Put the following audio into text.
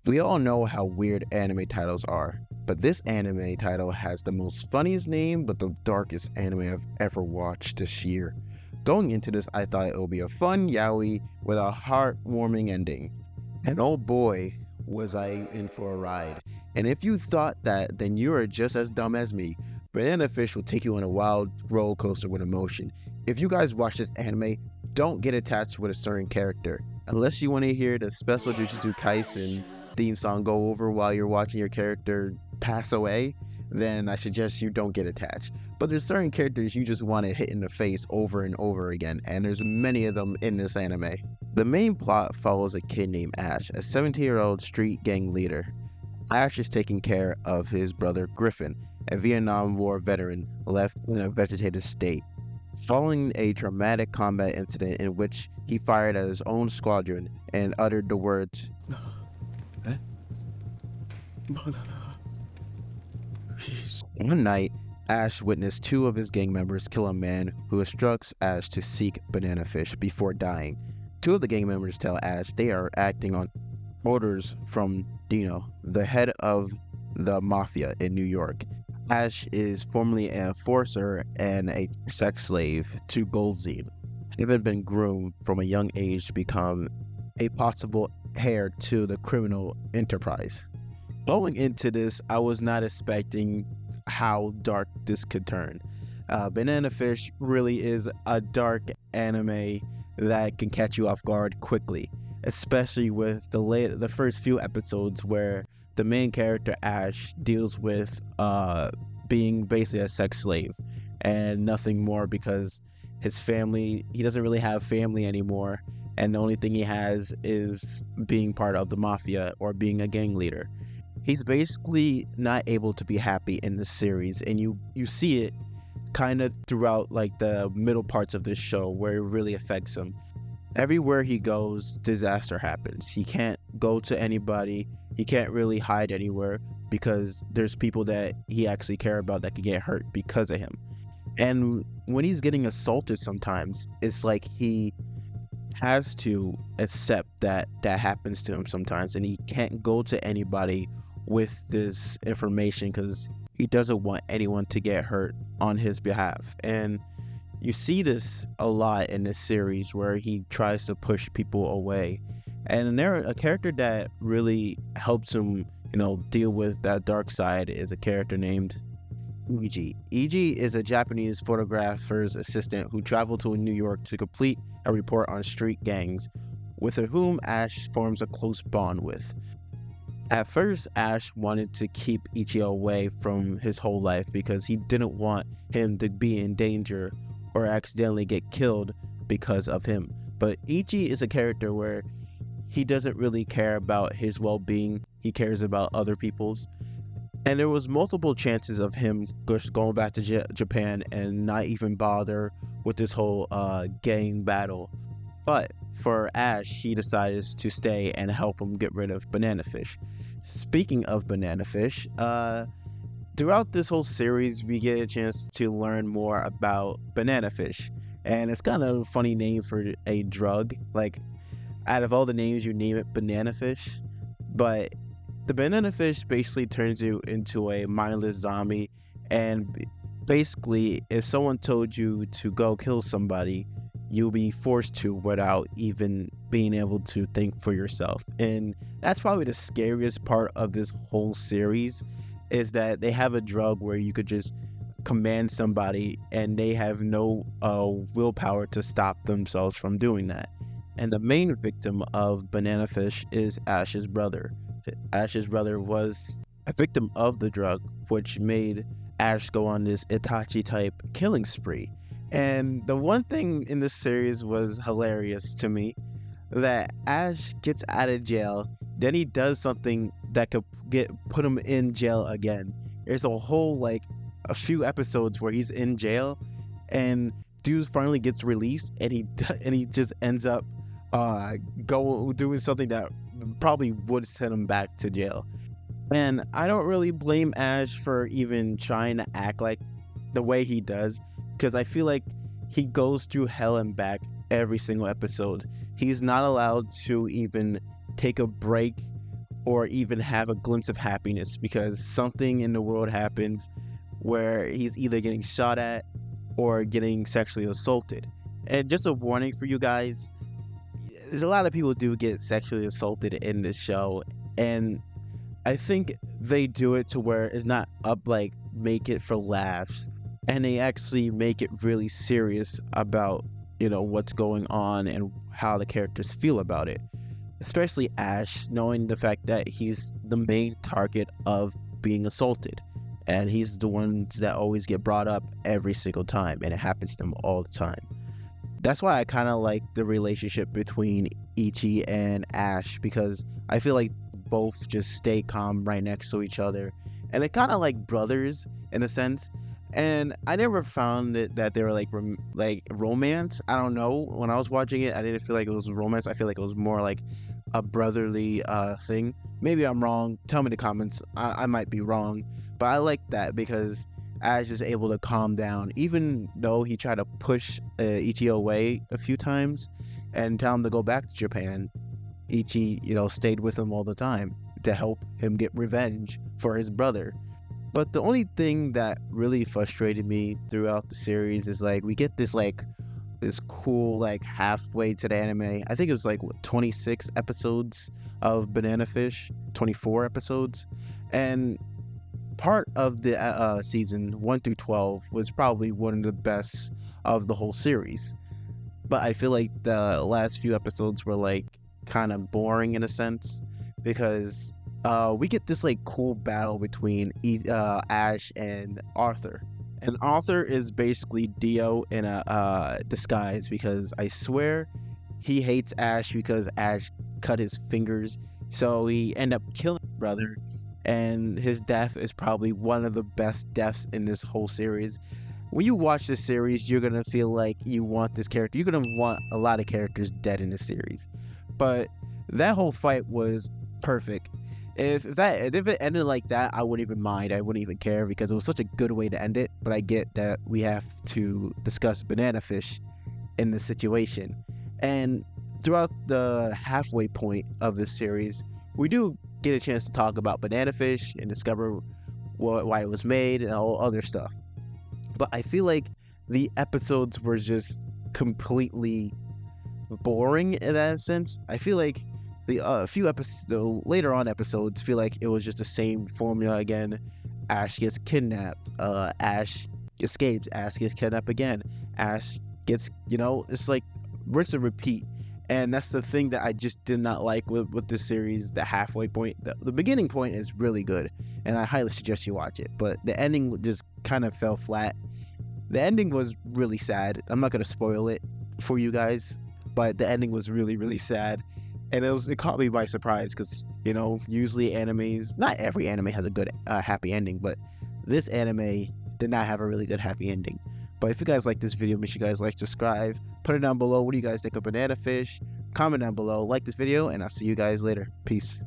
We all know how weird anime titles are, but this anime title has the most funniest name but the darkest anime I've ever watched this year. Going into this, I thought it would be a fun yaoi with a heartwarming ending. And oh boy, was I in for a ride. And if you thought that, then you are just as dumb as me. Banana Fish will take you on a wild roller coaster with emotion. If you guys watch this anime, don't get attached with a certain character. Unless you want to hear the special Jujutsu Kaisen theme song go over while you're watching your character pass away, then I suggest you don't get attached. But there's certain characters you just want to hit in the face over and over again, and there's many of them in this anime. The main plot follows a kid named Ash, a 17-year-old street gang leader. Ash is taking care of his brother Griffin, a Vietnam War veteran left in a vegetative state. Following a traumatic combat incident in which he fired at his own squadron and uttered the words, one night, Ash witnessed two of his gang members kill a man who instructs Ash to seek Banana Fish before dying. Two of the gang members tell Ash they are acting on orders from Dino, the head of the mafia in New York. Ash is formerly an enforcer and a sex slave to Golzine. He had been groomed from a young age to become a possible heir to the criminal enterprise. Going into this, I was not expecting how dark this could turn. Banana Fish really is a dark anime that can catch you off guard quickly, especially with the first few episodes where the main character Ash deals with being basically a sex slave and nothing more, because his family, he doesn't really have family anymore, and the only thing he has is being part of the mafia or being a gang leader. He's basically not able to be happy in this series, and you see it kind of throughout like the middle parts of this show where it really affects him. Everywhere he goes, disaster happens. He can't go to anybody. He can't really hide anywhere because there's people that he actually care about that could get hurt because of him. And when he's getting assaulted sometimes, it's like he has to accept that that happens to him sometimes, and he can't go to anybody with this information because he doesn't want anyone to get hurt on his behalf. And you see this a lot in this series where he tries to push people away. And a character that really helps him, deal with that dark side is a character named Iji. Iji is a Japanese photographer's assistant who traveled to New York to complete a report on street gangs, with whom Ash forms a close bond with. At first, Ash wanted to keep Ichi away from his whole life because he didn't want him to be in danger or accidentally get killed because of him. But Ichi is a character where he doesn't really care about his well-being. He cares about other people's. And there was multiple chances of him just going back to Japan and not even bother with this whole gang battle. But for Ash, he decided to stay and help him get rid of Banana Fish. Speaking of Banana Fish, throughout this whole series, we get a chance to learn more about Banana Fish. And it's kind of a funny name for a drug. Like, out of all the names, you name it Banana Fish. But the Banana Fish basically turns you into a mindless zombie. And basically, if someone told you to go kill somebody, you'll be forced to without even being able to think for yourself. And that's probably the scariest part of this whole series, is that they have a drug where you could just command somebody and they have no willpower to stop themselves from doing that. And the main victim of Banana Fish is Ash's brother. Ash's brother was a victim of the drug, which made Ash go on this Itachi type killing spree. And the one thing in this series was hilarious to me, that Ash gets out of jail, then he does something that could put him in jail again. There's a whole a few episodes where he's in jail, and dude finally gets released, and he just ends up doing something that probably would send him back to jail. And I don't really blame Ash for even trying to act like the way he does, because I feel like he goes through hell and back every single episode. he's not allowed to even take a break or even have a glimpse of happiness, because something in the world happens where he's either getting shot at or getting sexually assaulted. And just a warning for you guys, there's a lot of people do get sexually assaulted in this show, and I think they do it to where it's not up like make it for laughs, and they actually make it really serious about, you know, what's going on and how the characters feel about it. Especially Ash, knowing the fact that he's the main target of being assaulted, and he's the ones that always get brought up every single time, and it happens to them all the time. That's why I kind of like the relationship between Ichi and Ash, because I feel like both just stay calm right next to each other, and they're kind of like brothers in a sense. And I never found it that they were like romance. I don't know. When I was watching it, I didn't feel like it was romance. I feel like it was more like a brotherly thing. Maybe I'm wrong. Tell me in the comments. I might be wrong, but I like that because Ash is able to calm down, even though he tried to push Ichi away a few times and tell him to go back to Japan. Ichi, you know, stayed with him all the time to help him get revenge for his brother. But the only thing that really frustrated me throughout the series is like we get this cool like halfway to the anime. I think it was like 26 episodes of Banana Fish, 24 episodes, and part of the season 1 through 12 was probably one of the best of the whole series. But I feel like the last few episodes were like kind of boring in a sense, because we get this like cool battle between Ash and Arthur. And Arthur is basically Dio in a disguise, because I swear he hates Ash because Ash cut his fingers, so he ended up killing his brother, and his death is probably one of the best deaths in this whole series. When you watch this series, you're gonna feel like you want this character. You're gonna want a lot of characters dead in this series. But that whole fight was perfect. If it ended like that, I wouldn't even mind. I wouldn't even care, because it was such a good way to end it. But I get that we have to discuss Banana Fish in this situation. And throughout the halfway point of this series, we do get a chance to talk about Banana Fish and discover why it was made and all other stuff. But I feel like the episodes were just completely boring in that sense. I feel like the later on episodes feel like it was just the same formula again. Ash gets kidnapped, Ash escapes, Ash gets kidnapped again, Ash gets, you know, it's like rinse and repeat. And that's the thing that I just did not like with this series. The halfway point, the beginning point is really good, and I highly suggest you watch it, but the ending just kind of fell flat. The ending was really sad. I'm not gonna spoil it for you guys, but the ending was really, really sad. And it caught me by surprise, because, you know, usually animes, not every anime has a good happy ending, but this anime did not have a really good happy ending. But if you guys like this video, make sure you guys like, subscribe, put it down below. What do you guys think of Banana Fish? Comment down below, like this video, and I'll see you guys later. Peace.